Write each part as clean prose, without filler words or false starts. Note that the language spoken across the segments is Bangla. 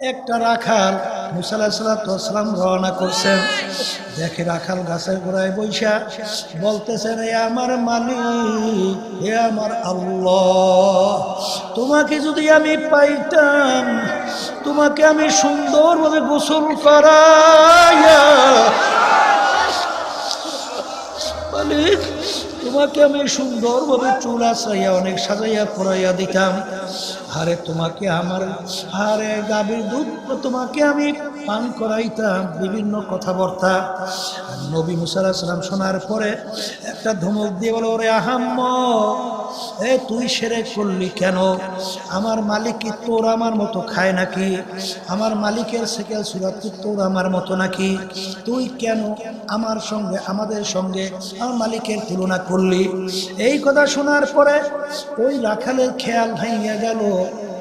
একটা রাখাল মুসা আলাইহিস সালাম রওনা করছেন। দেখে রাখাল গাছের গোড়ায় বৈশা বলতেছেন, এ আমার মালিক, হে আমার আল্লাহ, তোমাকে যদি আমি পাইতাম, তোমাকে আমি সুন্দরভাবে গোসল করাইয়া, মালিক তোমাকে আমি সুন্দরভাবে চুল আছড়াইয়া অনেক সাজাইয়া পরাইয়া দিতাম। আরে তোমাকে আমার আরে গাভীর দুধ তোমাকে আমি পান করাইতাম, বিভিন্ন কথাবার্তা। নবী মুসা আলাইহিস সালাম শোনার পরে একটা ধমক দিয়ে বলে, ওরে আহাম্মক, এ তুই শিরক করলি কেন? আমার মালিক কি তোর আমার মতো খায় নাকি? আমার মালিকের সেকেল সুরাত কি তোর আমার মতো নাকি? তুই কেন আমার সঙ্গে আমাদের সঙ্গে আমার মালিকের তুলনা করলি? এই কথা শোনার পরে ওই রাখালের খেয়াল ভাঙিয়া গেল,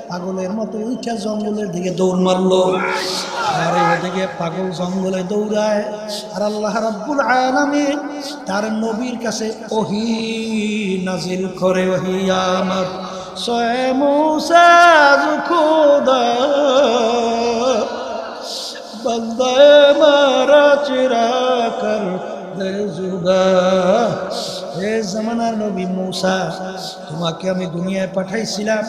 পাগলের মতো উঠা জঙ্গলের দিকে দৌড় মারলো। আর ওদিকে পাগল জঙ্গলে দৌড়ায়, আর আল্লাহ রাব্বুল আলামিন তার নবীর কাছে ওহী নাজিল করে, ওহী আমার সোয়ে মুসা খুদা বন্দে মারা চিরা কর দে জুদা। হে জামানার নবী মুসা, তোমাকে আমি দুনিয়ায় পাঠাইছিলাম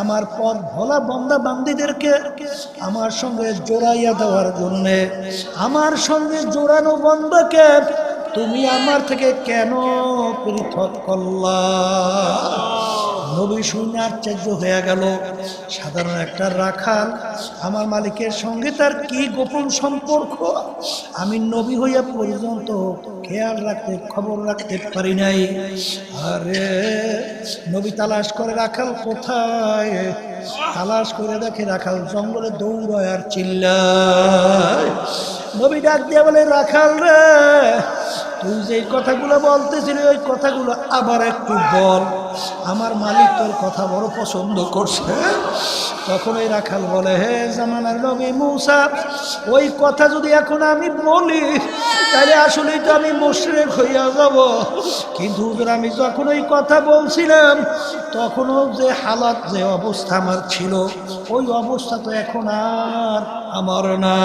আমার পর ভোলা বান্দা বান্দীদেরকে আমার সঙ্গে জোড়াইয়া দেওয়ার জন্য। আমার সঙ্গে জোড়ানো বান্দাকে তুমি আমার থেকে কেন পৃথক করলা? নবী শুনে আশ্চর্য হয়ে গেল। সাধারণ একটা রাখাল আমার মালিকের সঙ্গে তার কি গোপন সম্পর্ক আমি নবী হইয়া পর্যন্ত খেয়াল রাখতে খবর রাখতে পারি নাই। আরে নবী তালাশ করে রাখাল কোথায়, তালাশ করে দেখে রাখাল জঙ্গলে দৌড়ায় আর চিল্লায়। নবী ডাক দিয়ে বলে, রাখাল রে, তুই যে কথাগুলো বলতেছিলি ওই কথাগুলো আবার একটু বল, আমার মালিক তোর কথা বড় পছন্দ করছে। তখন ওই রাখাল বলে, হে জামানার নবী মুসা, ওই কথা যদি এখন আমি বলি তাহলে আসলেই তো আমি মুশরিক হইয়া যাব। কিন্তু হুজুর, আমি যখন ওই কথা বলছিলাম তখনও যে হালাত, যে অবস্থা আমার ছিল, ওই অবস্থা তো এখন আর আমার না।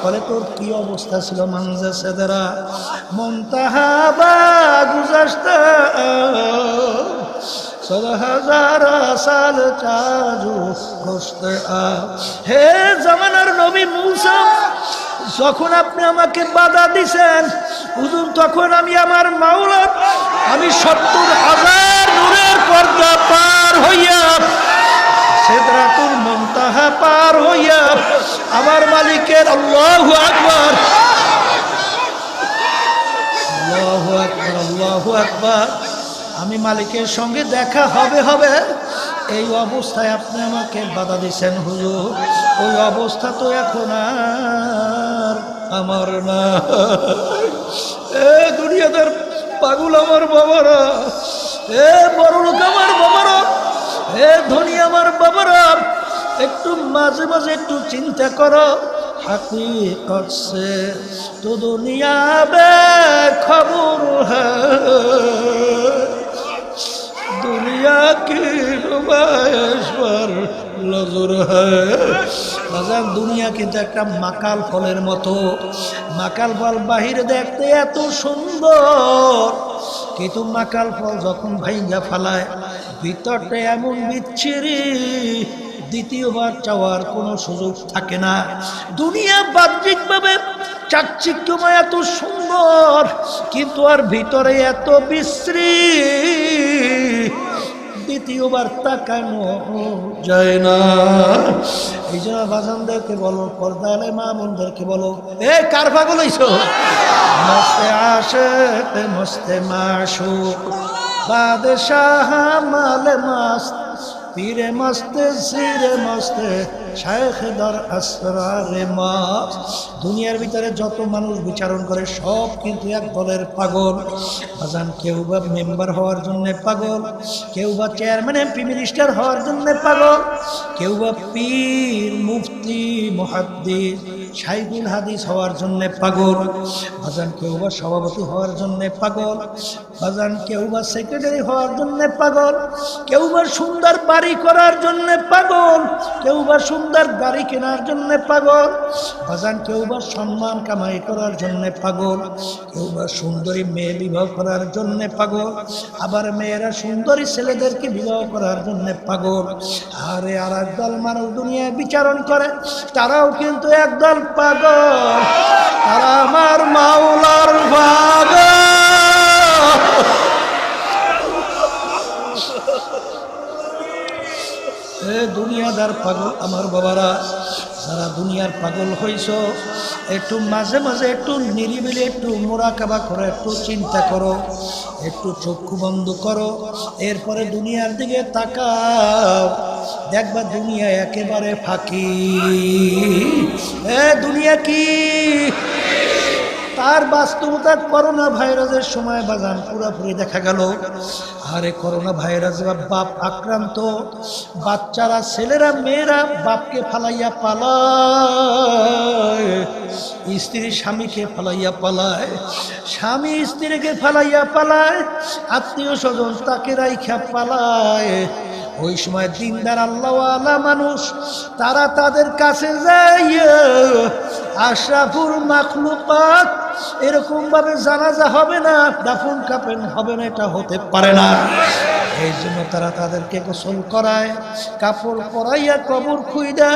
ফলে তোর কি অবস্থা ছিল? মানজা সেদারা মন্তাহা বা গুজাস্তা ১০,০০০ সাল চাজু কষ্টে আ। হে জামানার নবী মুসা, যখন আপনি আমাকে বাধা দিছেন হুজুর, তখন আমি আমার মাওলা, আমি ৭০,০০০ নূরের পর্দা পার হইয়া সিদরাতুল মুনতাহা পার হইয়া আমার মালিকের আল্লাহু আকবার, আল্লাহু আকবার, আল্লাহু আকবার, আমি মালিকের সঙ্গে দেখা হবে এই অবস্থায় আপনি আমাকে বাধা দিচ্ছেন হুজুর। ওই অবস্থা তো এখন আর আমার না। এ দুনিয়াদার পাগল আমার বাবারা, এ বড়লোক আমার বাবারা, এ ধনী আমার বাবারা, একটু মাঝে মাঝে একটু চিন্তা করো। हकीकत से तो दुनिया बेखबर है, दुनिया की नुमाइश पर नजर है। বাজার দুনিয়া কিন্তু একটা মাকাল ফলের মতো। মাকাল ফল বাহিরে দেখতে এত সুন্দর, কিন্তু মাকাল ফল যখন ভাইঙ্গা ফালায় ভিতরটা এমন বিচ্ছিরি, দ্বিতীয়বার চাওয়ার কোনো সুযোগ থাকে না। দুনিয়া বাহ্যিকভাবে চাকচিক্যময় এত সুন্দর, কিন্তু আর ভিতরে এত বিশ্রী, দ্বিতীয়বার তাকানো যায় না। এই জন্য বাজানদেরকে বলো, পর্দালে মা বোনদেরকে বলো, এ কার পাগল হইছো? মস্তে আশিক মস্তে মাশুক বাদশাহ মালে মাস্ত পীরে মস্তে সিরে মস্তে শায়েখ দর আসরারে মাস। দুনিয়ার ভিতরে যত মানুষ বিচারণ করে সব কিন্তু এক দলের পাগল। বাজান, কেউ বা মেম্বার হওয়ার জন্য পাগল, কেউ বা চেয়ারম্যান এমপি মিনিস্টার হওয়ার জন্য পাগল, কেউ বা পীর মুফতি মুহাদ্দিস শাইখুল হাদিস হওয়ার জন্য পাগল। বাজান, কেউ বা সভাপতি হওয়ার জন্য পাগল। বাজান, কেউ বা সেক্রেটারি হওয়ার জন্য পাগল, কেউ বা সুন্দর বাড়ি বাড়ি করার জন্য পাগল, কেউ বা সুন্দর গাড়ি কেনার জন্য পাগল বাজান, কেউ বা সম্মান কামাই করার জন্য পাগল, কেউ বা সুন্দরী মেয়ে বিবাহ করার জন্য পাগল, আবার মেয়েরা সুন্দরী ছেলেদেরকে বিবাহ করার জন্য পাগল। আরে আর একদল মানুষ দুনিয়ায় বিচারণ করে, তারাও কিন্তু একদল পাগল, তারা আমার মাওলার পাগল। দুনিয়াদার পাগল আমার বাবারা, যারা দুনিয়ার পাগল হইছ, একটু মাঝে মাঝে একটু নিরিবিলি একটু মোরাকাবা করো, একটু চিন্তা করো, একটু চক্ষু বন্ধ করো, এরপরে দুনিয়ার দিকে তাকাও, দেখবা দুনিয়া একেবারে ফাঁকি। দুনিয়া কি তার বাস্তবতা করোনা ভাইরাসের সময় বাজান পুরোপুরি দেখা গেল। আরে করোনা ভাইরাস বাপ আক্রান্ত, বাচ্চারা ছেলেরা মেয়েরা বাপকে ফালাইয়া পালায়, স্ত্রী স্বামীকে ফালাইয়া পালায়, স্বামী স্ত্রীকে ফালাইয়া পালায়, আত্মীয় স্বজন তাকে রাইখা পালায়। ওই সময় দিনদার আল্লাহওয়ালা মানুষ তারা তাদের কাছে যায়, আশরাফুল মাখলুকাত এরকম ভাবে জানাজা হবে না, দাফন কাফন হবে না, এটা হতে পারে না। এই জন্য তারা তাদেরকে গোসল করায়, কাপড় পরাইয়া কবর খুইদা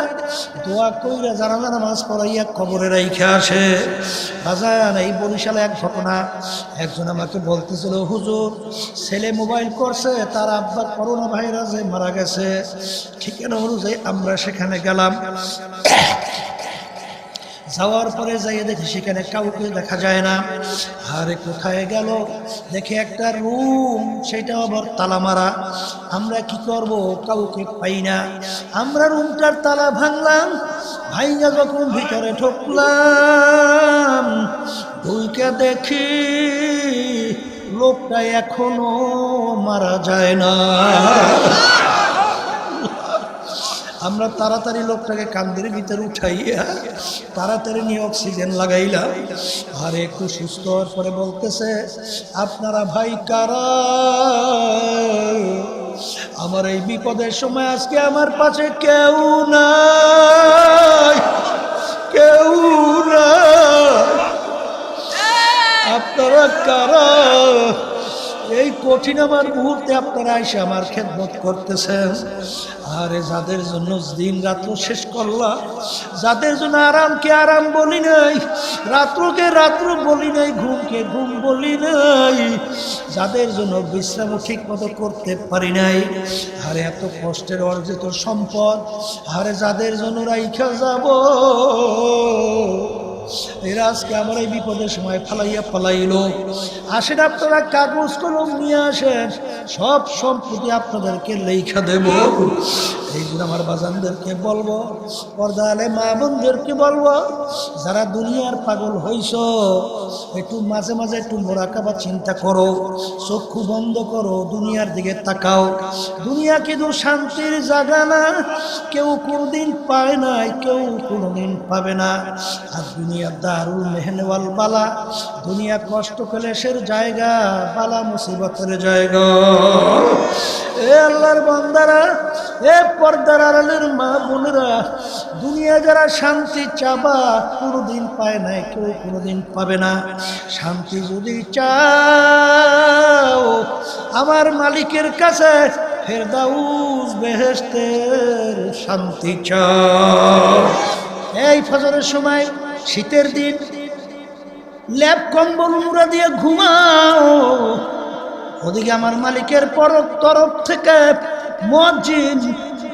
দোয়া কইরা জানাজা নামাজ পড়াইয়া কবরে রাইখা আসে। বাজান এই বরিশালে এক ঘটনা, একজন আমাকে বলতেছিল, হুজুর ছেলে মোবাইল করছে, তার আব্বা করোনা ভাইরাসে মারা গেছে। ঠিকানা অনুযায়ী আমরা সেখানে গেলাম, যাওয়ার পরে যাইয়ে দেখি সেখানে কাউকে দেখা যায় না। আরে কোথায় গেল দেখে একটা রুম, সেটা আবার তালা মারা। আমরা কি করব, কাউকে পাই না। আমরা রুমটার তালা ভাঙলাম, ভাইয়া যখন ভিতরে ঢুকলাম, ঢুকে দেখি লোকটা এখনো মারা যায় না। আমরা তাড়াতাড়ি লোকটাকে কান্দের ভিতরে উঠাইয়া তাড়াতাড়ি নিয়ে অক্সিজেন লাগাইলাম। আর একটু সুস্থ হওয়ার পরে বলতেছে, আপনারা ভাই কারা? আমার এই বিপদের সময় আজকে আমার পাশে কেউ নাই, কেউ নাই, আপনারা কারা? এই কঠিন আমার মুহূর্তে আপনারা এসে আমার খেদমত করতেছেন। আরে যাদের জন্য দিন রাত্র শেষ করলাম, যাদের জন্য আরামকে আরাম বলি নাই, রাত্রকে রাত্র বলি নাই, ঘুমকে ঘুম বলি নাই, যাদের জন্য বিশ্রামও ঠিক মতো করতে পারি নাই, আরে এত কষ্টের অর্জিত সম্পদ, আরে যাদের জন্য রাইখা যাব, এরা আজকে আমার এই বিপদের সময় ফালাইয়া পালাইলো। আসেন আপনারা কাগজ কলম নিয়ে আসেন, সব সম্পত্তি আপনাদেরকে লেখা দেব। এই জন্য আমার বাজানদেরকে বলবো, পর্দালে মা বোনদেরকে বলবো, যারা দুনিয়ার পাগল হইছ, একটু মাঝে মাঝে একটু মোরাকাবা চিন্তা করো, চক্ষু বন্ধ করো, দুনিয়ার দিকে তাকাও। দুনিয়া কিন্তু শান্তির জায়গা না, কেউ কোনোদিন পায় নাই, কেউ কোনোদিন পাবে না। আর দুনিয়া দারুল মেহনওয়াল বালা, দুনিয়া কষ্ট ক্লেশের জায়গা, বালা মুসিবতের জায়গা। এ আল্লাহর বান্দারা, এ পর্দার আড়ালের মা বোনেরা, দুনিয়া যারা শান্তি চাবা, কোনোদিন পায় নাই, কেউ কোনোদিন পাবে না। শান্তি যদি চাও আমার মালিকের কাছে, ফেরদাউস বেহেশতের শান্তি চাও। এই ফজরের সময় শীতের দিন ল্যাপ কম্বল মুড়া দিয়ে ঘুমাও, ওদিকে আমার মালিকের তরফ থেকে মুয়াজ্জিন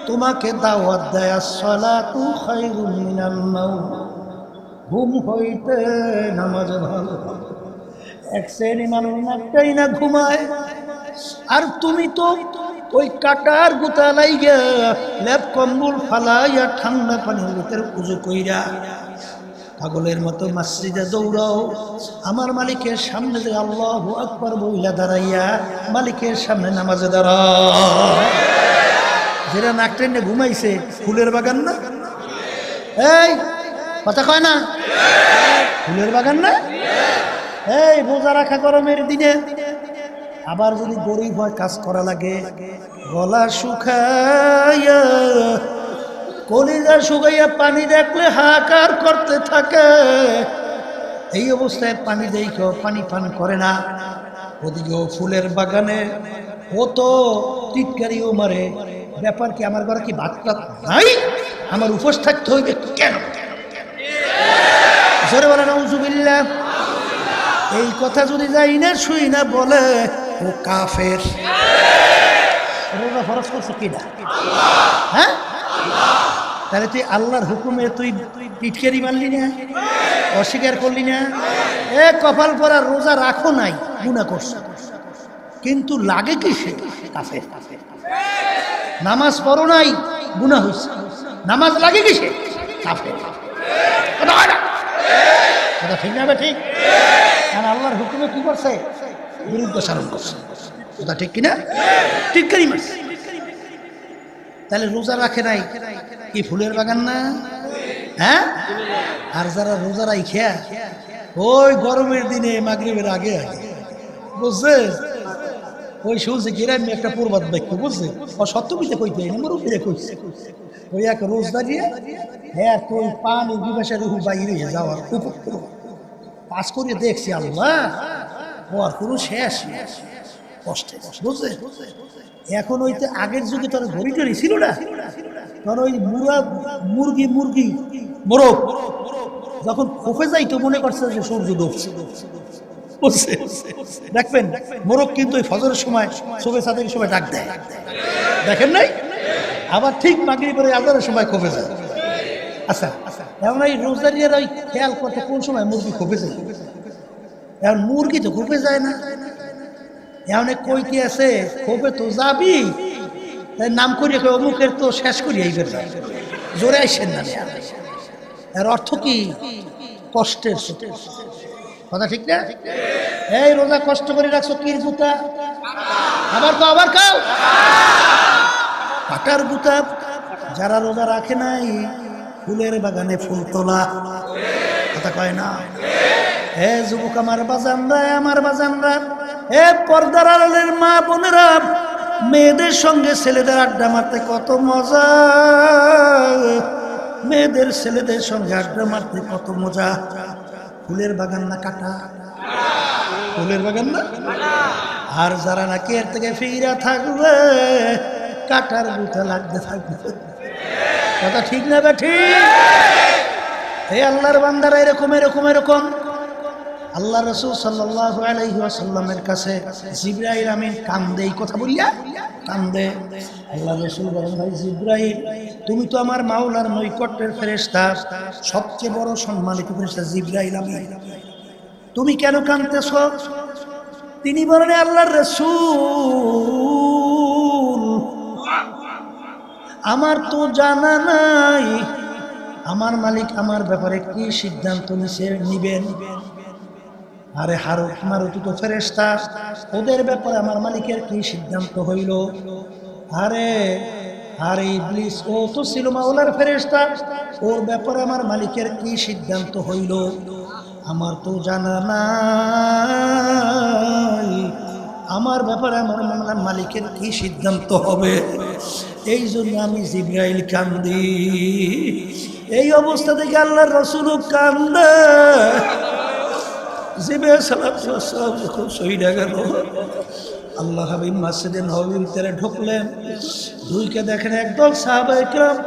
তোমাকে দাওয়াত দেয়, আসসালাতু খায়রুম মিনান নাওম, ঘুম হইতে নামাজ ভালো। এক শ্রেণী মানুষ একটাই না ঘুমায়, আর তুমি তো ওই কাটার গুতা লাইগা ল্যাপ কম্বল ফালাইয়া ঠান্ডা পানির ভিতরে উজু কইরা পাগলের মতো মসজিদে দৌড়াও। আমার মালিকের সামনে যে আল্লাহু আকবার বইলা দাঁড়াইয়া মালিকের সামনে নামাজে দাঁড়াও। যেটা নাক টেনে ঘুমাইছে, ফুলের বাগান না? এই কথা কয় না, ফুলের বাগান না? এই রোজা রাখা গরমের দিনে আবার যদি গরিব হয় কাজ করা লাগে, গলা শুকাইয়া কলিজা শুকাইয়া পানি দেখলে হাহাকার করতে থাকে। এই অবস্থায় পানি দেই কেউ পানি পান করে না। ওদিকেও ফুলের বাগানে ও তো টিটকারিও মারে, ব্যাপার কি আমার ঘরে কি ভাত টাত নাই, আমার উপোস থাকতে হইবে কেন? জোরে বলে নাউজুবিল্লাহ। এই কথা যদি যাই না শুই না বলে ও কাফের। রোজা ফরজ করছে কিনা? হ্যাঁ, তাহলে তুই আল্লাহর হুকুমে তুই টিটকারি মারলি না, অস্বীকার করলি না। এ কপাল পরা রোজা রাখো নাই, গুনাহ করছো, কিন্তু লাগে কিসে? কাফের। নামাজ পড়ো নাই, গুনাহ হইছে, নামাজ লাগে কিসে? কাফের। কথা ঠিক না? ঠিক। কারণ আল্লাহর হুকুমে কি করছে? বিরুদ্ধ সারণ করছে। কথা ঠিক কিনা? টিটকারি মারছে। তাহলে রোজা রাখে নাই কি ফুলের বাগান না? হ্যাঁ, আর যারা রোজা রাখে ওই গরমের দিনে মাগরিবের আগে আগে, বুঝছে, ওই শুনছে গ্রামে একটা প্রবাদ বাক্য, বুঝছে, ও সত্যবিতে কইতে না, মুরব্বীরা কইছে, ওই এক রোজ দাঁড়িয়ে হ্যাঁ তো ওই পানি বিবাসা রুহু বাইরে যাওয়ার উপর পাস করে দেখছি, আল্লাহ ওর কোনো শেষ কষ্টে, বুঝছে। এখন ওইতে আগের যুগে তোর ঘড়ি টড়ি ছিল না, তোর ওই মুরগি মোরগ যখন খোপে যাইতো মনে করছে যে সূর্য ডুবছে, বুঝছে। দেখবেন মোরগ কিন্তু ওই ফজরের সময় শোভে সাদের সময় ডাক দেয়, দেখেন নাই? আবার ঠিক মাগরিবের আজানের সময় খোপে যায়। আচ্ছা, এখন এই রোজারিয়ার ওই খেয়াল করতে কোন সময় মুরগি খোপে যায়। এখন মুরগি তো খোপে যায় না, এখন কইতে আছে খোপে তো যাবি, তাই নাম করিয়ে অমুকের তো শেষ করি এইবার জোরে আইসেন না। এর অর্থ কি? কষ্টের কথা, ঠিক না? এই রোজা কষ্ট করে রাখছো কির জুতা, আবার খাও কাটার গুতা। যারা রোজা রাখে নাই ফুলের বাগানে ফুল তোলা, কথা কয় না? হে যুবক আমার বাজানরা, হে পর্দার আড়ালের মা বোনেরা, মেয়েদের সঙ্গে ছেলেদের আড্ডা মারতে কত মজা, মেয়েদের ছেলেদের সঙ্গে আড্ডা মারতে কত মজা। ফুলের বাগান না কাটা? ফুলের বাগান না? আর যারা নাকি এর থেকে ফিরা থাকবে কাটার গুতা লাগতে থাকবে, কথা ঠিক না? ঠিক। হে আল্লাহর বান্দারা, এরকম আল্লাহ রাসূল সাল্লাল্লাহু আলাইহি ওয়াসাল্লামের কাছে জিবরাইল আমিন কান্দে, এই কথা বলিয়া কান্দে। আল্লাহ রাসূল বলেন, ভাই জিবরাইল, তুমি তো আমার মাওলার নৈকট্যের ফেরেশতা, সবচেয়ে বড় সম্মানিত ফেরেশতা জিবরাইল আমিন, তুমি কেন কাঁদতেছ? তিনি বলেন, আল্লাহর রাসূল, আমার তো জানা নাই আমার মালিক আমার ব্যাপারে কি সিদ্ধান্ত নিবেন। আরে হারুত মারুত তো ফেরেশতা, ওদের ব্যাপারে আমার মালিকের কি সিদ্ধান্ত হইল? আরে ইবলিস ও তো ছিল মাওলার ফেরেশতা, ওর ব্যাপারে আমার মালিকের কি সিদ্ধান্ত হইল আমার তো জানা নাই। আমার ব্যাপারে আমার মালিকের কি সিদ্ধান্ত হবে, এই জন্য আমি জিবরাইল কান্দি। এই অবস্থা থেকে আল্লাহর রাসূল কান্দে। জিবরাইল সালাতু ওয়াস সালাম যখন শহীদ হয়ে গেল, আল্লাহ হাবিব মসজিদে নববীর ভিতরে ঢুকলেন, ঢুকে দেখেন একদল সাহাবায়ে কেরাম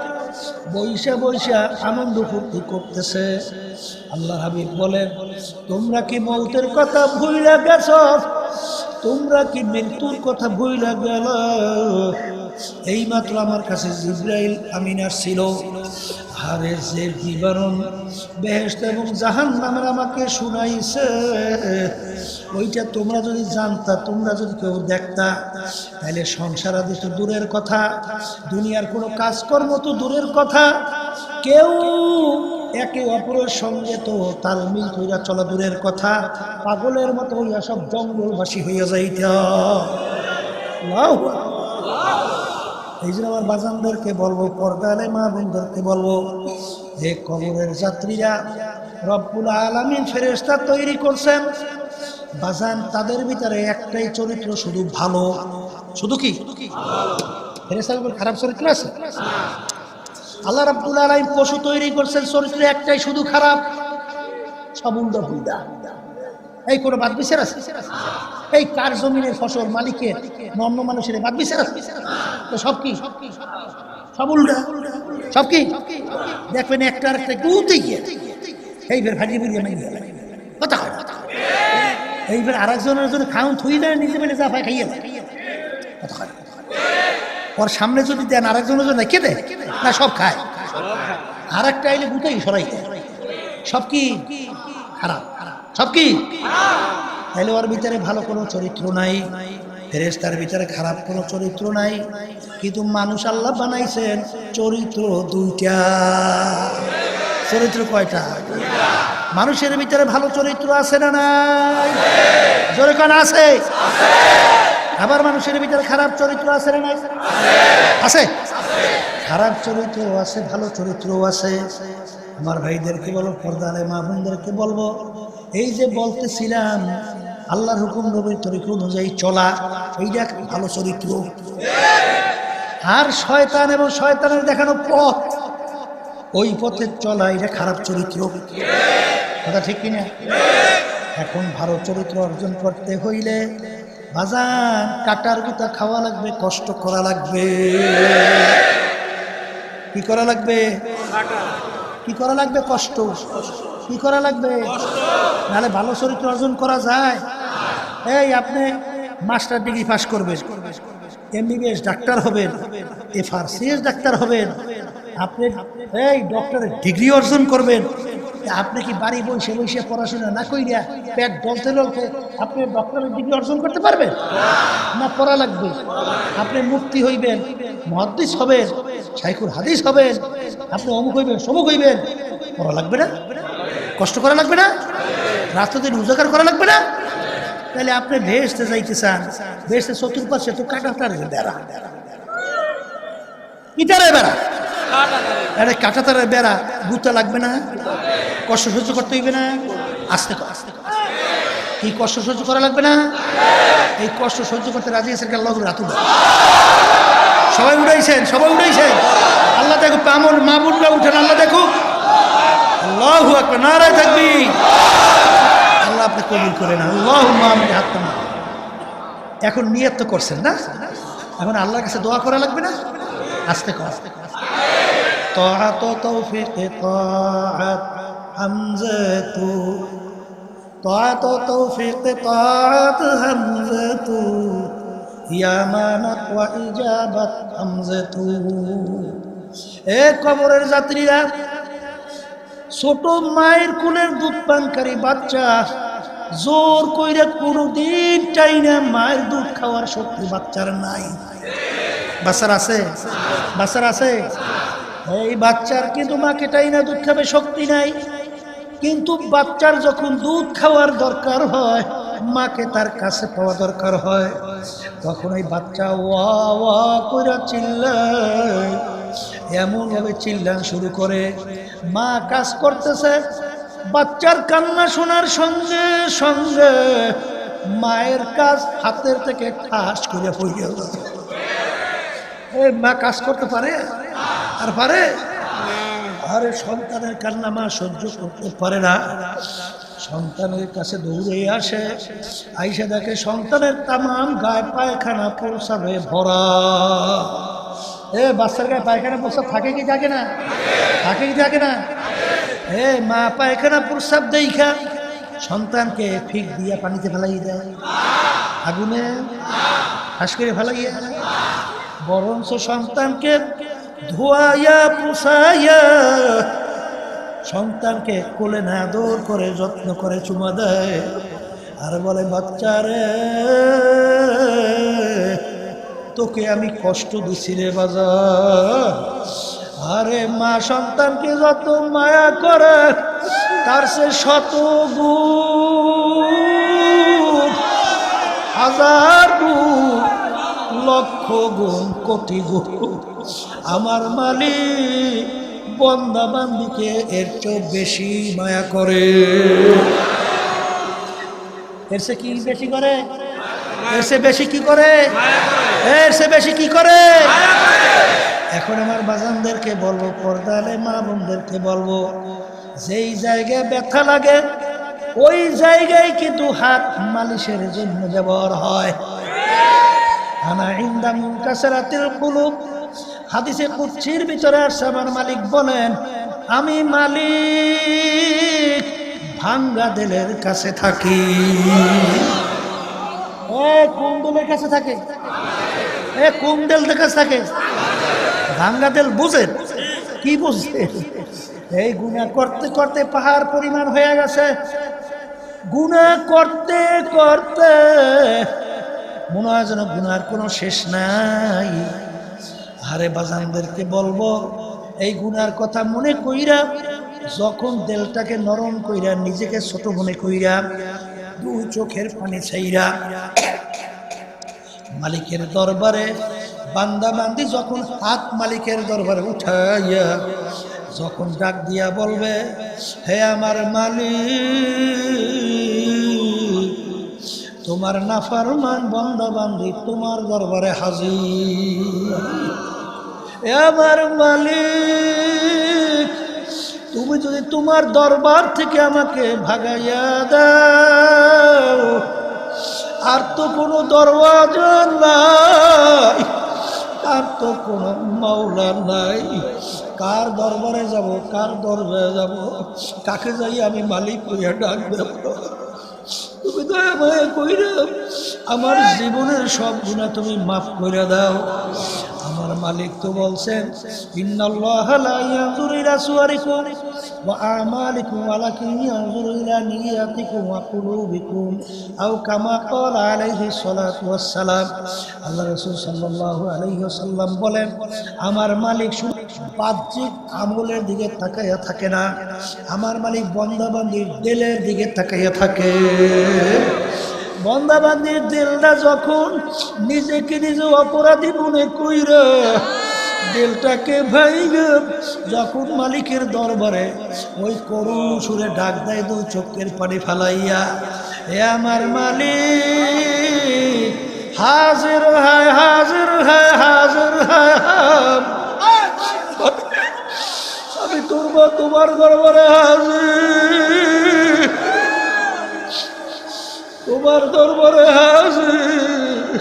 বৈশা আনন্দ ফুর্তি করতেছে। আল্লাহ হাবিব বলেন, তোমরা কি মৌতের কথা ভুইলা গেছ? তোমরা কি মৃত্যুর কথা ভুইলা গেল? এইমাত্র আমার কাছে জিবরাইল আমিন আসছিল, আরে যে বিবরণ বেহেশত এবং জাহান্নামের আমাকে শুনাইছে, ওইটা তোমরা যদি জানতা, তোমরা যদি কেউ দেখতা, তাহলে সংসার আদি তো দূরের কথা, দুনিয়ার কোনো কাজকর্ম তো দূরের কথা, কেউ একে অপরের সঙ্গে তো তালমিল কইরা চলা দূরের কথা, পাগলের মতো হইয়া সব জঙ্গলবাসী হইয়া যাইত। এই জন্য আমার বাজানদেরকে বলবো, পর্দালে মা বোনদেরকে বলবো, যে কবরের যাত্রীরা রব্বুল আলামিন ফেরেশতা তৈরি করছেন, বাজান তাদের ভিতরে একটাই চরিত্র শুধু ভালো, শুধু কি ফেরেশতাদের উপর খারাপ চরিত্র আছে? আল্লাহ রাব্বুল আলামিন পশু তৈরি করছেন চরিত্র একটাই শুধু খারাপ, সব উল্টা পুল্টা। এই কোনো বাদ বিচার আছে? এই কার জমিনের ফসল মালিকের অন্য মানুষের বাদ বিচার আছে? তো সব কি সব উল্টা, সব কি দেখবেন একটা আরেকটা গুতে গিয়ে এইবার ভাজি বুঝিয়ে নাই কথা হয় না। এইবার আরেকজনের জন্য খাউন থুই দেয়, নিজে মেলে যা পায় খাইয়ে দেয়, কথা হয় না। ওর সামনে যদি দেন আরেকজনের জন্য কে দেয় না, সব খায়। আর একটা এলে গুতেই সরাই দেয়, সব কি খারাপ, সব কি। তাহলে ওর ভিতরে ভালো কোনো চরিত্র নাই, ফেরেশতার ভিতরে খারাপ কোনো চরিত্র নাই। কিন্তু মানুষ আল্লাহ বানাইছেন চরিত্র দুইটা। চরিত্র কয়টা? মানুষের ভিতরে ভালো চরিত্র আছে না নাই? জোরে কোন আছে? আবার মানুষের ভিতরে খারাপ চরিত্র আছে না নাই? আছে। খারাপ চরিত্র আছে, ভালো চরিত্রও আছে। আমার ভাইদেরকে বলবো, পর্দারে মা বোনদেরকে বলবো, এই যে বলতেছিলাম আল্লাহর হুকুম নবীর তরিকা অনুযায়ী চলা, এইটা ভালো চরিত্র। আর শয়তান এবং শয়তানের দেখানো পথ, ওই পথে চলা, এটা খারাপ চরিত্র। কথা ঠিক কিনা? এখন ভালো চরিত্র অর্জন করতে হইলে বাজান কাটার গুতা খাওয়া লাগবে, কষ্ট করা লাগবে। কি করা লাগবে? কি করা লাগবে? কষ্ট। কি করা লাগবে? নাহলে ভালো চরিত্র অর্জন করা যায়? এই আপনি মাস্টার ডিগ্রি পাস করবেন, এমবিবিএস ডাক্তার হবেন, এফআরসিএস ডাক্তার হবেন, আপনি এই ডক্টরের ডিগ্রি অর্জন করবেন, আপনি কি বাড়ি বসে বসে পড়াশোনা না কইরা পেট বলতে বলতে আপনি ডক্টরের ডিগ্রি অর্জন করতে পারবেন না? পড়া লাগবে। আপনি মুফতি হইবেন, মুহাদ্দিস হবেন, শাইখুল হাদিস হবেন, আপনি অমুক হইবেন, সমুক হইবেন, পড়া লাগবে না? কষ্ট করা লাগবে না? রাস্তা দিন উজাগার করা লাগবে না? তাহলে আপনি ভেস্তে যাইতে চান, ভেস্তে চতুর্পাশে তো কাটাতার বেড়া, ইটারে বেড়া, আরে কাটাতারের বেড়া, গুতা লাগবে না? কষ্ট সহ্য করতে হইবে না? আস্তে আস্তে এই কষ্ট সহ্য করা লাগবে না? এই কষ্ট সহ্য করতে রাজি আছেন আল্লাহ রাতুল? সবাই উঠাইছেন, সবাই উঠাইছেন। আল্লাহ দেখো, পামন মা বোনরা উঠেন, আল্লাহ দেখো। আল্লাহু আকবার, নারায়ে তাকবীর। আল্লাহ আপনি কবুল করেন, আল্লাহুম্মা আমিন। হাত নামান। এখন নিয়ত তো করছেন না, এখন আল্লাহর কাছে দোয়া করা লাগবে না? আস্তে কর, আস্তে কর। তাআত তৌফিক তাআত হামজাতু, তাআত তৌফিক তাআত হামজাতু, ইয়ামানাত ওয়া ইজাবাত হামজাতু। এ কবরের যাত্রীরা, ছোট মায়ের কোলের দুধ পানকারী বাচ্চা, জোর কইরা কোনোদিন চাই না মায়ের দুধ খাওয়ার শক্তি বাচ্চার নাই। বাচ্চার আছে? বাচ্চার আছে? এই বাচ্চার কিন্তু মাকে টাই না দুধ খাবে শক্তি নাই। কিন্তু বাচ্চার যখন দুধ খাওয়ার দরকার হয়, মাকে তার কাছে পাওয়া দরকার হয়, তখন এই বাচ্চা ওয়া ওয়া কইরা চিল্লায়, এমন ভাবে চিল্লান শুরু করে। মা কাজ করতেছে, বাচ্চার কান্না শোনার সঙ্গে সঙ্গে মায়ের কাজ হাতের থেকে ঠাস করে পড়ে গেল। মা কাজ করতে পারে? আর পারে? আরে সন্তানের কান্না মা সহ্য করতে পারে না, সন্তানের কাছে দৌড়ে আসে, আইসা দেখে সন্তানের তামাম গায়ে পায়খানা প্রস্রাবে ভরা। বাচ্চার গায়ে পায়খানা প্রস্রাব থাকে কি থাকে না? থাকে কি থাকে না? মা পায়খানা প্রস্রাব দেখা সন্তানকে ফিক দিয়া পানিতে ফেলাই দেয়, আগুনে হাস করে ফেলাইয়া, বরঞ্চ সন্তানকে ধোয়াইয়া পুষাইয়া সন্তানকে কোলে না আদর করে যত্ন করে চুমা দেয়, আর বলে বাচ্চারে তোকে আমি কষ্ট দিছি রে বাজার। আরে মা সন্তানকে যত মায়া করে তার সে শত গুণ, হাজার গুণ, লক্ষ গুণ, কোটি গুণ আমার মালিক বান্দা বান্দিকে এর চেয়ে বেশি মায়া করে। এর সে কি বেশি করে? এর সে বেশি কি করে? এর সে বেশি কি করে? এখন আমার বাজানদেরকে বলবো, পর্দালে মা বোনদেরকে বলবো, যেই জায়গায় ব্যথা লাগে ওই জায়গায় কিন্তু হাত মালিশের জন্য ব্যবহার হয়। আনা ইনদা মুনকাসিরাতিল কুলুব, হাদিসে কুদসির ভিতরে আসছে, আমার মালিক বলেন, আমি মালিক ভাঙ্গা দিলের কাছে থাকি। কোন দিলের কাছে থাকে? কোন দিলের কাছে থাকে? ভাঙ্গা দিল বুঝেন? কি বুঝছেন? এই গুনাহ করতে করতে পাহাড় পরিমাণ হয়ে গেছে। গুনাহ করতে করতে মনে হয় যেন গুনার কোনো শেষ নাই। আরে বাজানদেরকে বলবো, এই গুনার কথা মনে কইরা যখন দিলটাকে নরম কইরা, নিজেকে ছোট মনে কইরা, দুই চোখের পানি ছাইরা মালিকের দরবারে বান্দা বান্দি যখন হাত মালিকের দরবারে উঠাইয়া যখন ডাক দিয়া বলবে, হে আমার মালিক, তোমার নাফরমান বান্দা বান্দি তোমার দরবারে হাজির। হে আমার মালিক, তুমি যদি তোমার দরবার থেকে আমাকে ভাগাইয়া দাও, আর তো কোনো দরওয়াজা নাই, আর তো কোনো মাওলা নাই, কার দরবারে যাব, কার দরবারে যাব, কাকে যাই আমি মালিক কইয়া ডাক দেব? তুমি দয়া মায়া কইরা আমার জীবনের সব গুনাহ তুমি মাফ কইরা দাও। আমার মালিক তো বলছেন, ইন্নাল্লাহা লা ইয়ানজুরু ইলা সুওয়ারিকুম ওয়া আমালিকুম ওয়ালাকিন ইয়ানজুরু ইলা নিয়াতিকুম ওয়া কুলুবিকুম, আও কামা ক্বালা আলাইহিস সালাতু ওয়াস সালাম। আল্লাহ রাসূল সাল্লাল্লাহু আলাইহি ওয়াসাল্লাম বলেন, আমার মালিক শুধু বাহ্যিক আমলের দিকে তাকাইয়া থাকে না, আমার মালিক বান্দাবান্দির দিলের দিকে তাকাইয়া থাকে। বান্দাবান্দির দিলটা যখন নিজেকে নিজে অপরাধী মনে কইরা দিলটাকে ভাইগা যখন মালিকের দরবারে ওই করুণ সুরে ডাক দেয়, দুই চোখের পানি ফালাইয়া, এ আমার মালিক, হাজির হয়, হাজির হয়, হাজির হয়, আমি তোমার দরবারে হাজির, তোমার দরবারে হাজির।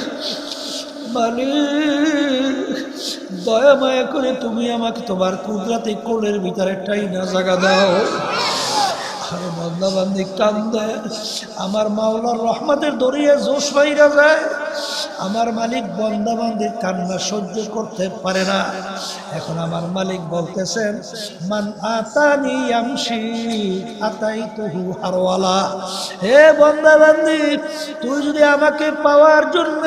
মালিক, দয়া মায়া করে তুমি আমাকে তোমার কুদরতি কোলের ভিতরে টাইনা জায়গা দাও। আর বান্দা বান্দি কান্দে, আমার মাওলার রহমতের দরিয়া জোশ হইরা যায়। আমার মালিক বান্দা বান্দির কান্না সহ্য করতে পারে না। এখন আমার মালিক বলতেছেন, মান আতানি ইয়ামশি আতাইতুহু হারওয়ালা। হে বান্দা বান্দি, তুই যদি আমাকে পাওয়ার জন্য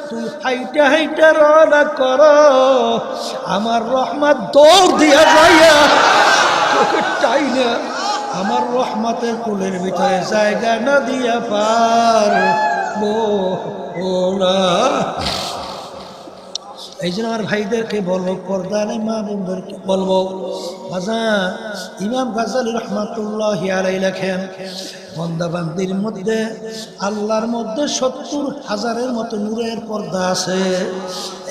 তুই হাইটা হাইটা রওনা করো, আমার রহমত দৌড় দিয়া যাইয়া তোকে টাইনা আমার রহমতের কোলের ভিতরে জায়গা না দিয়া পারবো না। এই জন্য আমার ভাইদেরকে বলবো, পর্দানে মা বোনদেরকে বলবো, ইমাম গাজ্জালী রহমাতুল্লাহি আলাইহি লেখেন, বান্দাবান্দির মধ্যে আল্লাহর মধ্যে ৭০,০০০-এর মতো নূরের পর্দা আছে।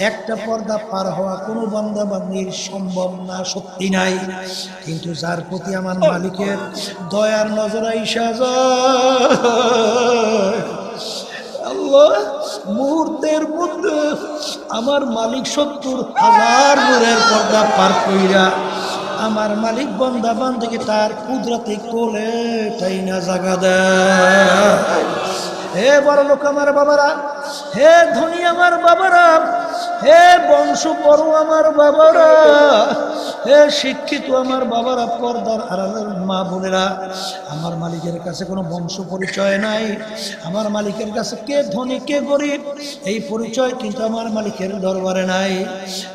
একটা পর্দা পার হওয়া কোনো বান্দাবান্দির সম্ভব না, শক্তি নাই। কিন্তু যার প্রতি আমার মালিকের দয়ার নজর আইসা যায়, আল্লাহ মুহূর্তের মধ্যে আমার মালিক ৭০,০০০ নূরের পর্দা পার কইরা আমার মালিক বান্দা বান্দিকে তার কুদরতি কোলে টাইনা জাগা দেয়। হে বড় লোক আমার বাবারা, হে ধনী আমার বাবারা, হে বংশ বড় আমার বাবারা, হে শিক্ষিত আমার বাবারা, পর্দার আড়ালের মা বোনেরা, আমার মালিকের কাছে কোনো বংশ পরিচয় নাই। আমার মালিকের কাছে কে ধনী কে গরিব এই পরিচয় কিন্তু আমার মালিকের দরবারে নাই।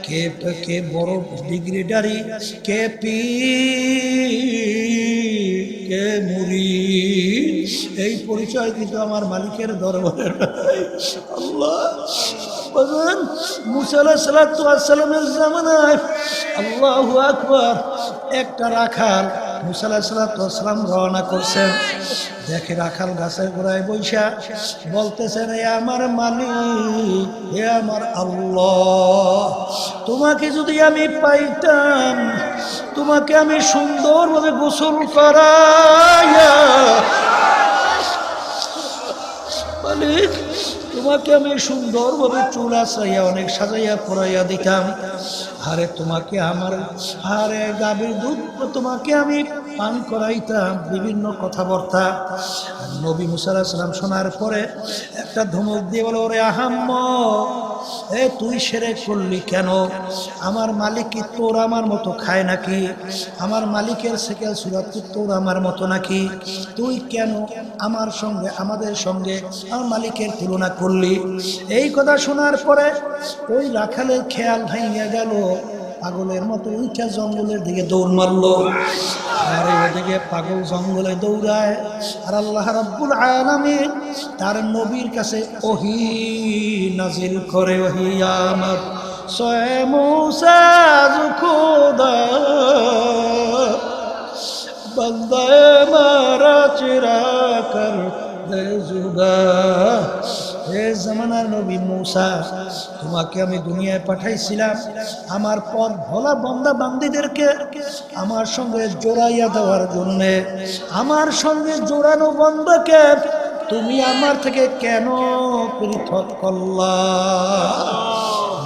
কে কে বড় ডিগ্রিধারী, কে পীর, কে মুরিদ এই পরিচয় কিন্তু আমার মালিকের দরবারে নাই। আল্লাহ, মুসা আলাইহিস সালামের জামানায় আল্লাহু আকবার, একটা রাখাল মুসা আলাইহিস সালাম রওনা করছেন। দেখে রাখাল গাছের গোড়ায় বৈশা বলতেছেন, এ আমার মালিক, এ আমার আল্লাহ, তোমাকে যদি আমি পাইতাম, তোমাকে আমি সুন্দরভাবে গোসল করাইয়া, মালিক তোমাকে আমি সুন্দরভাবে চুল আছড়াইয়া অনেক সাজাইয়া পরাইয়া দিতাম। আরে তোমাকে আমার আরে গাভীর দুধ তোমাকে আমি পান করাইতাম, বিভিন্ন কথাবার্তা। নবী মুসা আলাইহিস সালাম শোনার পরে একটা ধমক দিয়ে বলে, ওরে আহাম্মক, এ তুই শিরক করলি কেন? আমার মালিক কি তোর আমার মতো খায় নাকি? আমার মালিকের সেকেল সুরাত কি তোর আমার মতো নাকি? তুই কেন আমার সঙ্গে আমাদের সঙ্গে আমার মালিকের তুলনা করলি? এই কথা শোনার পরে ওই রাখালের খেয়াল ভেঙে গেল, পাগলের মতো উঠা জঙ্গলের দিকে দৌড় মারলো। আর ওদিকে পাগল জঙ্গলে দৌড়ায়, আর আল্লাহ রাব্বুল আলামিন তার নবীর কাছে ওহী নাজিল করে, ওহী আমার সোয়ে মুসা খুদা বন্দায়ে মারা চিরা কর দে জুদা। হে জামানার নবী মূসা, তোমাকে আমি দুনিয়ায় পাঠাইছিলাম আমার পথ ভোলা বান্দা বান্দীদেরকে আমার সঙ্গে জোড়াইয়া দেওয়ার জন্য। আমার সঙ্গে জোড়ানো বান্দাকে তুমি আমার থেকে কেন পৃথক করলা?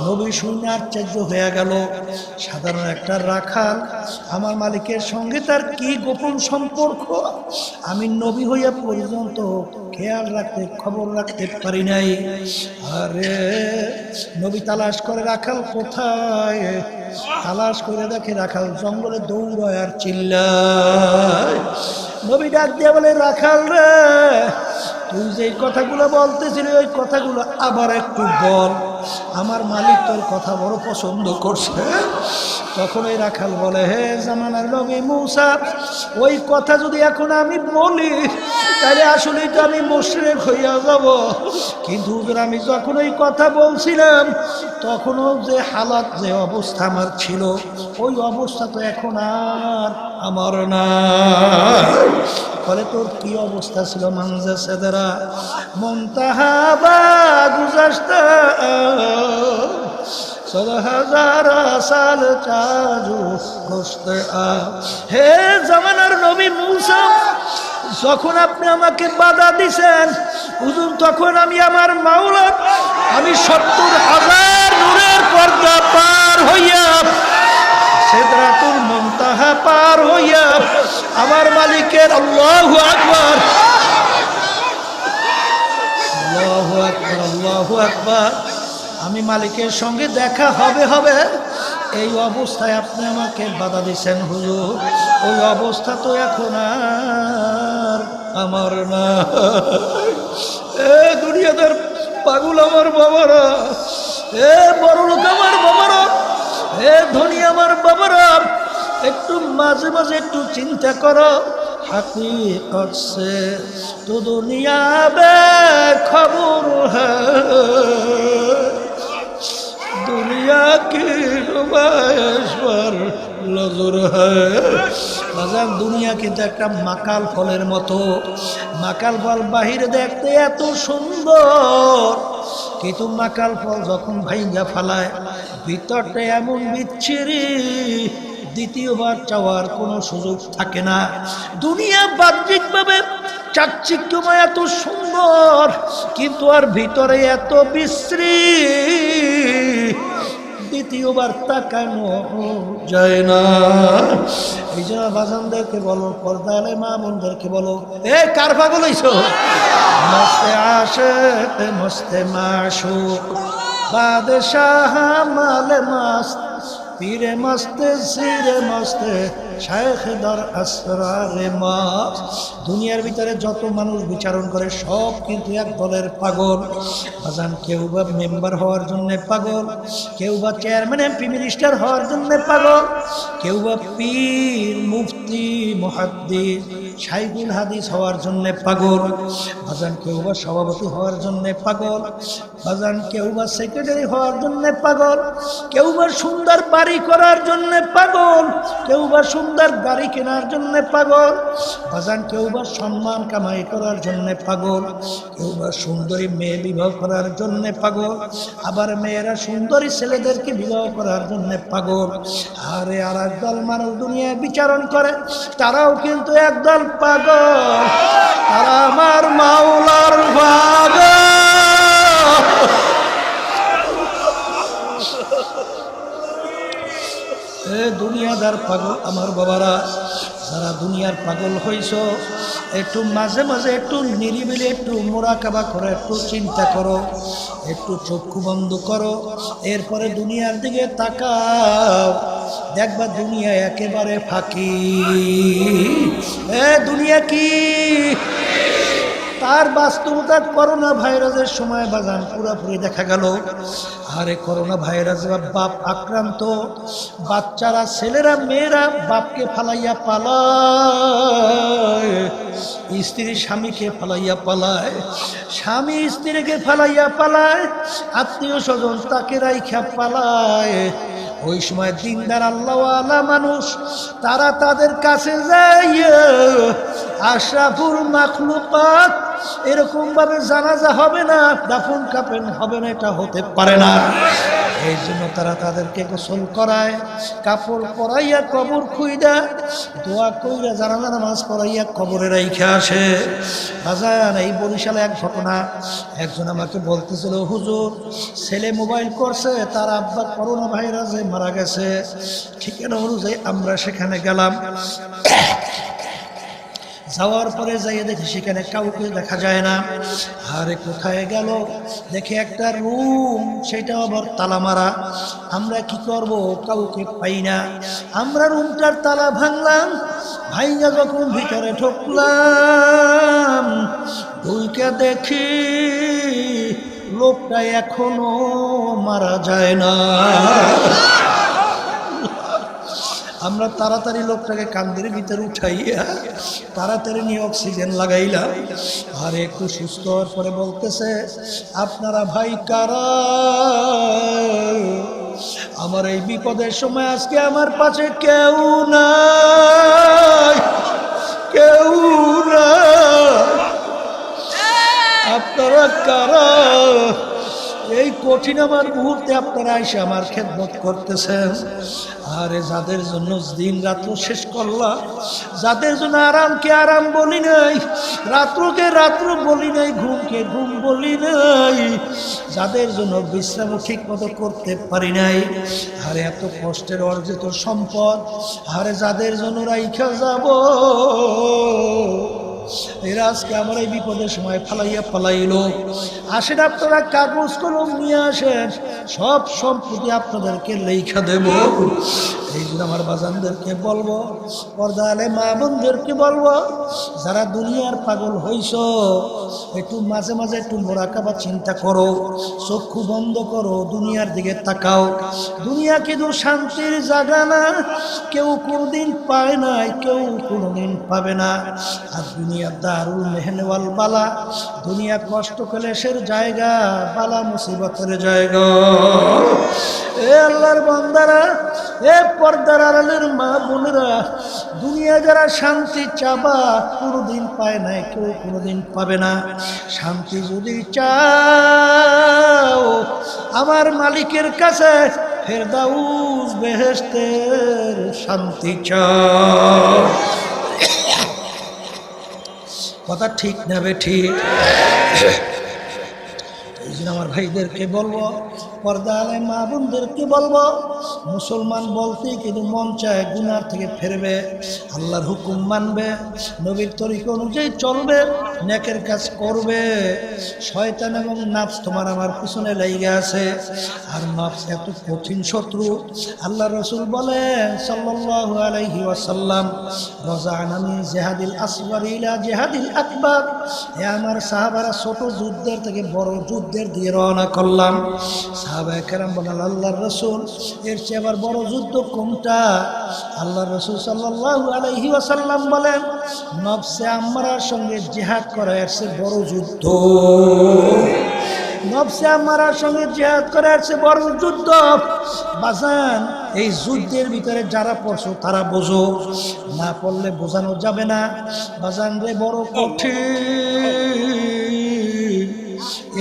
নবী শুনে আশ্চর্য হয়ে গেল। সাধারণ একটা রাখাল আমার মালিকের সঙ্গে তার কি গোপন সম্পর্ক আমি নবী হইয়া পর্যন্ত খেয়াল রাখতে খবর রাখতে পারি নাই। আরে নবী তালাশ করে রাখাল কোথায়, তালাশ করে দেখে রাখাল জঙ্গলে দৌড়ায় আর চিল্লায়। নবী ডাক দিয়ে বলে, রাখাল রে, তুই যে কথাগুলো বলতেছিলি ওই কথাগুলো আবার একটু বল, আমার মালিক তোর কথা বড় পছন্দ করছে। তখন ওই রাখাল বলে, হে জামানার নবী মূসা, ওই কথা যদি এখন আমি বলি তাহলে আসলে তো আমি মুশরিক হইয়া যাব। কিন্তু হুজুর, আমি যখন ওই কথা বলছিলাম তখনও যে হালাত, যে অবস্থা আমার ছিল, ওই অবস্থা তো এখন আর আমার না। বলে, তোর কি অবস্থা ছিল? মানজা সেদারা মুনতাহা বা গুজাশতা ১৪,০০০ সাল চাজু গোশতে আ। হে জামানার নবী মূসা, যখন আপনি আমাকে বাধা দিছেন হুজুর, তখন আমি আমার মাওলা, আমি ৭০,০০০ নূরের পর্দা পার হইয়া সিদরাতুল মুনতাহা পার হইয়া আমার মালিকের আল্লাহু আকবার, আল্লাহু আকবার, আল্লাহু আকবার, আমি মালিকের সঙ্গে দেখা হবে এই অবস্থায় আপনি আমাকে বাধা দিচ্ছেন হুজুর। ওই অবস্থা তো এখন আর আমার না। এ দুনিয়াদার পাগল আমার বাবারা, এ বড় লোক আমার বাবারা, এ ধনী আমার বাবারা, একটু মাঝে মাঝে একটু চিন্তা করো। हकीकत से तो दुनिया बेखबर है, दुनिया की नुमाइश पर नजर है। বাজার দুনিয়া কিন্তু একটা মাকাল ফলের মতো। মাকাল ফল বাহিরে দেখতে এত সুন্দর, কিন্তু মাকাল ফল যখন ভাইঙ্গা ফালায় ভিতরটা এমন বিচ্ছিরি, দ্বিতীয়বার চাওয়ার কোনো সুযোগ থাকে না। দুনিয়া বাহ্যিকভাবে চাকচিক্যময় এত সুন্দর, কিন্তু আর ভিতরে এত বিশ্রী, দ্বিতীয়বার তাকানো যায় না। এই জন্য বাজানদেরকে বলো, পর্দালে মা বোনদেরকে বলো, এ কার পাগল হইছো? মস্তে আশিক মস্তে মাশুক বাদশাহ মালে মাস্ত পীরে মস্তে সিরে মস্তে শায়েখ দর আসরারে মাস্ত। দুনিয়ার ভিতরে যত মানুষ বিচারণ করে সব কিন্তু এক দলের পাগল। বাজান, কেউ বা মেম্বার হওয়ার জন্য পাগল, কেউ বা চেয়ারম্যান এমপি মিনিস্টার হওয়ার জন্য পাগল, কেউ বা পীর মুফতি মুফতি মুহাদ্দিস শাইখুল হাদিস হওয়ার জন্য পাগল, বাজান কেউ বা সভাপতি হওয়ার জন্য পাগল, বাজান কেউ বা সেক্রেটারি হওয়ার জন্য পাগল, কেউ বা সুন্দর বাড়ি করার জন্য পাগল, কেউ বা সুন্দর গাড়ি কেনার জন্য পাগল, বাজান কেউ বা সম্মান কামাই করার জন্য পাগল, কেউ বা সুন্দরী মেয়ে বিবাহ করার জন্য পাগল, আবার মেয়েরা সুন্দরী ছেলেদেরকে বিবাহ করার জন্য পাগল। আরে আর একদল মানব দুনিয়ায় বিচারণ করে, তারাও কিন্তু একদল পাগল, তারা আমার মাওলার পাগল। এ দুনিয়াদার পাগল আমার বাবারা, যারা দুনিয়ার পাগল হইছ, একটু মাঝে মাঝে একটু নিরিবিলি একটু মোরাকাবা করো, একটু চিন্তা করো, একটু চক্ষু বন্ধ করো, এরপরে দুনিয়ার দিকে তাকাও, দেখবা দুনিয়া একেবারে ফাঁকি। দুনিয়া কি তার বাস্তবতা করোনা ভাইরাসের সময় বাজান পুরোপুরি দেখা গেল। আরে করোনা ভাইরাস বাপ আক্রান্ত, বাচ্চারা ছেলেরা মেয়েরা বাপকে ফালাইয়া পালায়, স্ত্রী স্বামীকে ফালাইয়া পালায়, স্বামী স্ত্রীকে ফালাইয়া পালায়, আত্মীয় স্বজন তাকে রাইখা পালায়। ওই সময় দিনদার আল্লাহওয়ালা মানুষ তারা তাদের কাছে যায়, আশরাফুল মাখলুকাত এরকম ভাবে জানাজা হবে না, দাফন কাফন হবে না, এটা হতে পারে না। এই জন্য তারা তাদেরকে গোসল করায়, কাপড় পরাইয়া কবর খুইদা দোয়া কইরা জানাজা নামাজ পড়াইয়া কবরে রাইখা আসে। বাজান এই বরিশালে এক ঘটনা, একজন আমাকে বলতেছিল, হুজুর ছেলে মোবাইল করছে, তার আব্বা করোনা ভাইরাসে মারা গেছে। ঠিকানা অনুযায়ী আমরা সেখানে গেলাম, যাওয়ার পরে যাইয়ে দেখি সেখানে কাউকে দেখা যায় না। আরে কোথায় গেল, দেখে একটা রুম, সেটা আবার তালা মারা। আমরা কি করব, কাউকে পাই না। আমরা রুমটার তালা ভাঙলাম, ভাইয়া যখন ভিতরে ঢুকলাম, ঢুকে দেখি লোকটা এখনো মারা যায় না। আমরা তাড়াতাড়ি লোকটাকে কান্দের ভিতরে উঠাইয়া তাড়াতাড়ি নিয়ে অক্সিজেন লাগাইলাম। আর একটু সুস্থ হওয়ার পরে বলতেছে, আপনারা ভাই কারা? আমার এই বিপদের সময় আজকে আমার পাশে কেউ নাই, কেউ নাই, আপনারা কারা? এই কঠিন আমার মুহূর্তে আপনারা এসে আমার খেদমত করতেছেন। আরে যাদের জন্য দিন রাত্র শেষ করলাম, যাদের জন্য আরামকে আরাম বলি নাই, রাত্রকে রাত্র বলি নাই, ঘুমকে ঘুম বলি নাই, যাদের জন্য বিশ্রাম ঠিক মতো করতে পারি নাই, আরে এত কষ্টের অর্জিত সম্পদ, আরে যাদের জন্য রাইখা যাব, এরা আজকে আমার এই বিপদের সময় ফালাইয়া পালাইলো। আসেন আপনারা কাগজ কলম নিয়ে আসেন, সব সম্পত্তি আপনাদেরকে লেখা দেব। এই জন্য আমার বাজানদেরকে বলবো, পর্দালে মা বোনদেরকে বলবো, যারা দুনিয়ার পাগল হইছ, একটু মাঝে মাঝে একটু মোরাকাবা চিন্তা করো, চক্ষু বন্ধ করো, দুনিয়ার দিকে তাকাও। দুনিয়া কিন্তু শান্তির জায়গা না, কেউ কোনোদিন পায় নাই, কেউ কোনোদিন পাবে না। আর দুনিয়া দারুল মেহনওয়াল বালা, দুনিয়া কষ্ট ক্লেশের জায়গা, বালা মুসিবতের জায়গা। এ আল্লাহর বান্দারা, এ পর্দার আড়ালের মা বোনেরা, দুনিয়া যারা শান্তি চাবা, কোনোদিন পায় নাই, কেউ কোনোদিন পাবে না। শান্তি যদি চাও আমার মালিকের কাছে, ফেরদাউস বেহেশতের শান্তি চাও। কথা ঠিক না বে ঠিক? এই জন্য আমার ভাইদেরকে বলবো, পর্দালে মা বোনদেরকে বলবো, মুসলমান বলতে কিন্তু মন চায় গুনার থেকে ফিরবে, আল্লাহর হুকুম মানবে, নবীর তরিকা অনুযায়ী চলবে, নেকের কাজ করবে। শয়তান এবং নাফস তোমার আমার পিছনে লেগে আছে, আর নাফস এত কঠিন শত্রু। আল্লাহ রসুল বলেন সাল্লাল্লাহু আলাইহি ওয়াসাল্লাম, রাজানা মিন জিহাদিল আসগর ইলা জিহাদিল আকবার, হে আমার সাহাবারা, ছোট যুদ্ধের থেকে বড় যুদ্ধের দিয়ে রওনা করলাম। সাহাবায়ে কেরাম বলেন, আল্লাহর রাসূল, এর চেয়ে চেয়ে আবার বড় যুদ্ধ কোনটা? আল্লাহ রাসূল সাল্লাল্লাহু আলাইহি ওয়াসাল্লাম বলেন, নফসে আম্মারার সঙ্গে জিহাদ করা এর চেয়ে বড় যুদ্ধ। নফসে আম্মারার সঙ্গে জিহাদ করা এর চেয়ে বড় যুদ্ধ। বাজান, এই যুদ্ধের ভিতরে যারা পড়ছো তারা বোঝো, না পড়লে বোঝানো যাবে না। বাজান রে, বড় কঠিন।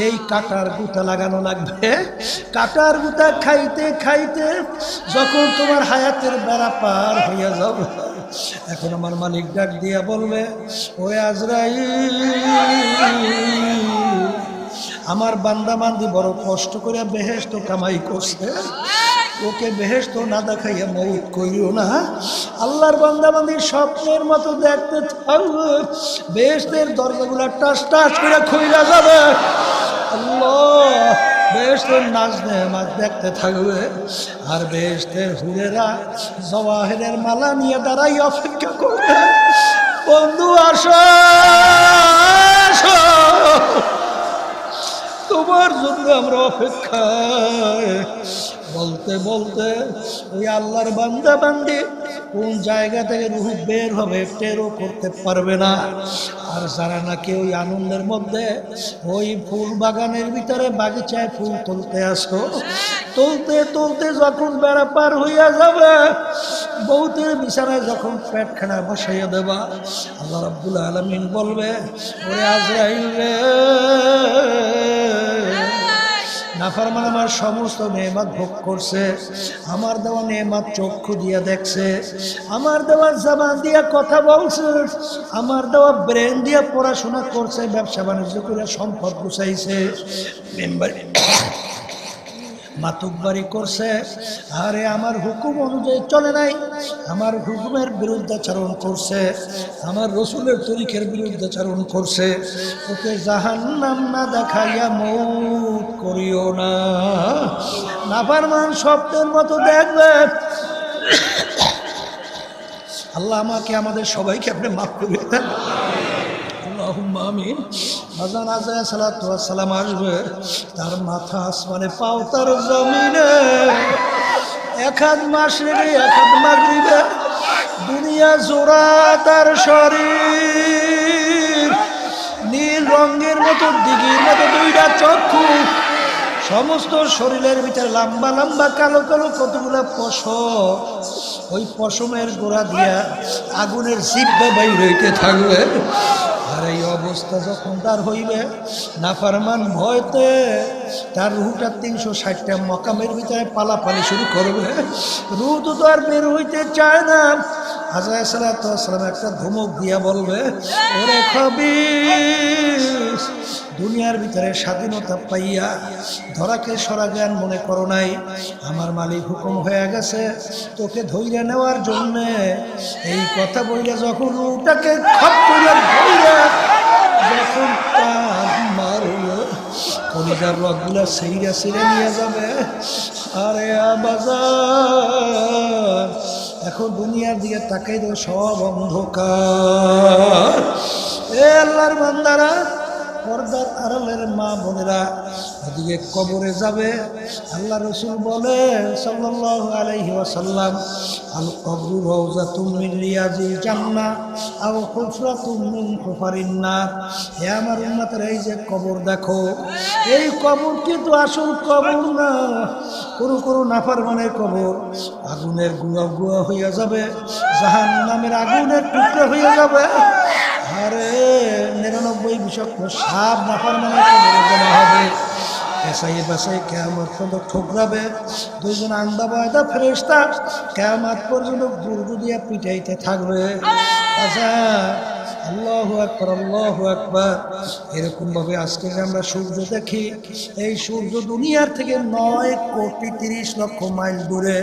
এই কাটার গুতা লাগানো লাগবে। কাটার গুতা খাইতে খাইতে যখন তোমার হায়াতের বেড়া পার হইয়া যাবে, এখন আমার মালিক ডাক দিয়া বলবে, ওরে আজরাইল, আমার বান্দা বান্দি বড় কষ্ট করে বেহেশত কামাই করছে, ওকে বেহেশত না দেখাইয়া মউত করিও না। আল্লাহর বান্দা বান্দি স্বপ্নের মতো দেখতে থাকবে, বেহেশতের দরজাগুলা টাস টাস করে খুইলা যাবে। আল্লাহ, বেহেশতের নাজ নেয়ামত দেখতে থাকবে, আর বেহেশতের হুরেরা জওয়াহিরের মালা নিয়ে দাঁড়াই অপেক্ষা করবে। বন্ধু আসো, আসো, তোমার জন্য আমরা অপেক্ষায়। বলতে বলতে ওই আল্লাহর বান্দা বান্দি কোন জায়গা থেকে রূহ বের হবে টেরও করতে পারবে না। আর যারা নাকি ওই আনন্দের মধ্যে ওই ফুল বাগানের ভিতরে বাগিচায় ফুল তুলতে আসো, তুলতে তুলতে যখন বেড়া পার হইয়া যাবে, বউতের বিছানায় যখন পেট খানা বসাইয়া দেবা, আল্লাহ রাব্বুল আলামিন বলবে, ওরে আজরাইল রে, নাফরমান আমার সমস্ত নেয়ামত ভোগ করছে, আমার দেওয়া নেয়ামত চক্ষু দিয়া দেখছে, আমার দেওয়া জবান দিয়া কথা বলছে, আমার দেওয়া ব্রেন দিয়া পড়াশোনা করছে, ব্যবসা বাণিজ্য করে সম্পদ গুছাইছে, মেম্বারি মাতুকবাড়ি করছে, আরে আমার হুকুম অনুযায়ী চলে নাই, আমার হুকুমের বিরুদ্ধাচরণ করছে, আমার রসুলের তরিকের বিরুদ্ধাচরণ করছে, ওকে জাহান্নাম না দেখাইয়া মউত করিও না। নাফরমান স্বপ্নের মতো দেখবে। আল্লাহ আমাকে আমাদের সবাইকে আপনি মাফ করে দেন, আল্লাহুম্মা আমিন। আজান আজায় সালাতু ওয়াস সালাম আসবে, তার মাথা আসমানে, পাও তার জমিনে, এক হাত মাশরিকে এক হাত মাগরিবে, দুনিয়া জোড়া তার শরীর, নীল রঙের মতো দিঘির মতো দুইটা চক্ষু, সমস্ত শরীরের ভিতরে লম্বা লম্বা কালো কালো কতগুলো পশম, ওই পশমের গোড়া দিয়া আগুনের জিহ্বা বাইর হইতে থাকবে। আর এই অবস্থা যখন তার হইবে, নাফরমান ভয়তে তার রুহটা 360টা মকামের ভিতরে পালাপালি শুরু করবে। রুহ তো আর বের হইতে চায় না। আজায় সালাতু ওয়াস সালাম একটা ধমক দিয়া বলবে, ওরে খবিস, দুনিয়ার ভিতরে স্বাধীনতা পাইয়া ধরাকে সরা জ্ঞান মনে করো নাই, আমার মালিক হুকুম হয়ে গেছে তোকে ধৈর্য নেওয়ার জন্যে। এই কথা বইলে যখন রুহটাকে খপ করে ধৈর্য যখন মারল, কলিজার রগগুলা সেইরা ছিঁড়ে নিয়ে যাবে। আরে বাজার, এখন দুনিয়ার দিকে তাকাই তো সব অন্ধকার। এ আল্লাহর বান্দারা, পর্দার আড়ালের মা বোনেরা, ওদিকে কবরে যাবে। আল্লাহ রসুল বলে সাল্লাল্লাহু আলাইহি ওয়াসাল্লাম, আল কবরু রাউযাতুম মিন রিয়াজিল জান্নাহ আও হুফরাতুম মিন হুফারিন নার। হে আমার উম্মতেরা, এই যে কবর দেখো, এই কবর কিন্তু আসল কবর না, কোনো নাফরমানের কবর আগুনের গুয়া গুয়া হইয়া যাবে, জাহান্নামের আগুনের টুকরা হইয়া যাবে। আরে 99 বিষাক্ত সাপ নাফরমানের কবরে জমা হবে। এসাই বাসাই কিয়ামত পর্যন্ত ঠোকরাবে। দুইজন আন্দা বয়দা ফেরেশতা কিয়ামত পর্যন্ত গুরু দিয়া পিটাইতে থাকবে। আচ্ছা, আল্লাহু আকবার, আল্লাহু আকবার। এরকম ভাবে আজকে আমরা সূর্য দেখি, এই সূর্য দুনিয়ার থেকে 9,30,00,000 মাইল দূরে।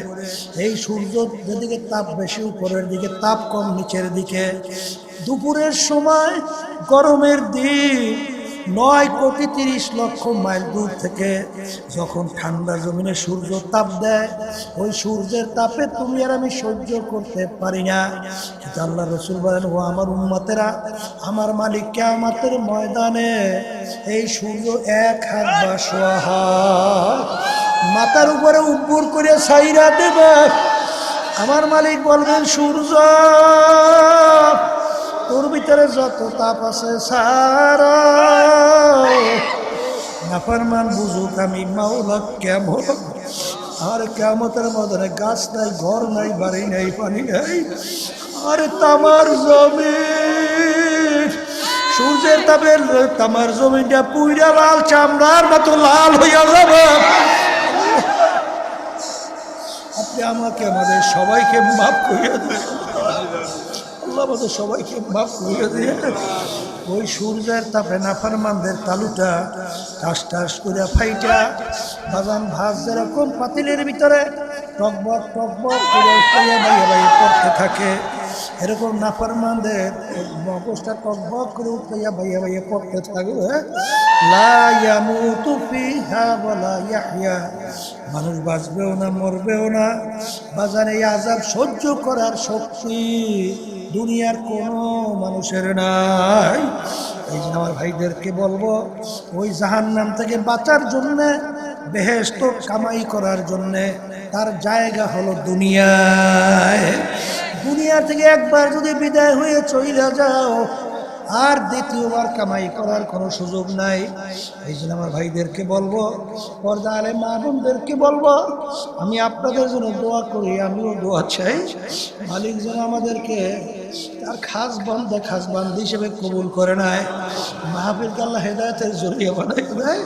এই সূর্য যেদিকে তাপ বেশি উপরের দিকে, তাপ কম নিচের দিকে। দুপুরের সময় গরমের দিন 9,30,00,000 মাইল দূর থেকে যখন ঠান্ডা জমিনে সূর্য তাপ দেয়, ওই সূর্যের তাপে তুমি আর আমি সহ্য করতে পারি না। কিন্তু আল্লাহ রসুল বলেন, ও আমার উম্মতেরা, আমার মালিক কিয়ামতের ময়দানে এই সূর্য 1 হাত বা 1.5 হাত মাথার উপরে উপর করে ছাইরা দেবে। আমার মালিক বলবেন, সূর্য তোর ভিতরে যত তাপ আছে সারা, নাফরমান বুঝুক আমি মাওলা কেমন। আর কিয়ামতের মধ্যে গাছ নাই, ঘর নাই, বাড়ি নাই, পানি নাই, আর তামার জমিন, সূর্যের তাপে তামার জমিনটা পুইরা লাল, চামড়ার মতো লাল হইয়া যাবে। আপনি আমাকে আমাদের সবাইকে মাফ করিয়া দেন আল্লাহ, আমাদের সবাইকে মাফ করিয়া দিয়ে। ওই সূর্যের তাপে নাফরমানদের তালুটা টাস টাস করে ফাইটা বাজান ভাত যেরকম পাতিলের ভিতরে টকবক টকবক করে উঠাইয়া বাইয়া বাইয়া পড়তে থাকে, এরকম নাফরমানদের অবস্থা টকবক করে উঠাইয়া বাইয়া বাইয়া পড়তে থাকবে। লা ইয়ামুতু ফিহা ওয়ালা ইয়াহইয়া, মানুষ বাঁচবেও না, মরবেও না। বাজান এই আযাব সহ্য করার শক্তি দুনিয়ার কোনো মানুষের নাই। এই জন্য আমার ভাইদেরকে বলবো, ওই জাহান্নাম থেকে বাঁচার জন্যে, বেহেশত কামাই করার জন্যে তার জায়গা হলো দুনিয়ায়। দুনিয়া থেকে একবার যদি বিদায় হয়ে চলে যাও, আর দ্বিতীয়বার কামাই করার কোনো সুযোগ নাই। এই জন্য আমার ভাইদেরকে বলবো, পর্দা আলে মা বোনদেরকে বলবো, আমি আপনাদের জন্য দোয়া করি, আমিও দোয়া চাই, মালিক যেন আমাদেরকে তার খাস বান্দা হিসেবে কবুল করে নেয়, মাহফিলকে আল্লাহ হেদায়েতের জরিয়া বানাই দেয়।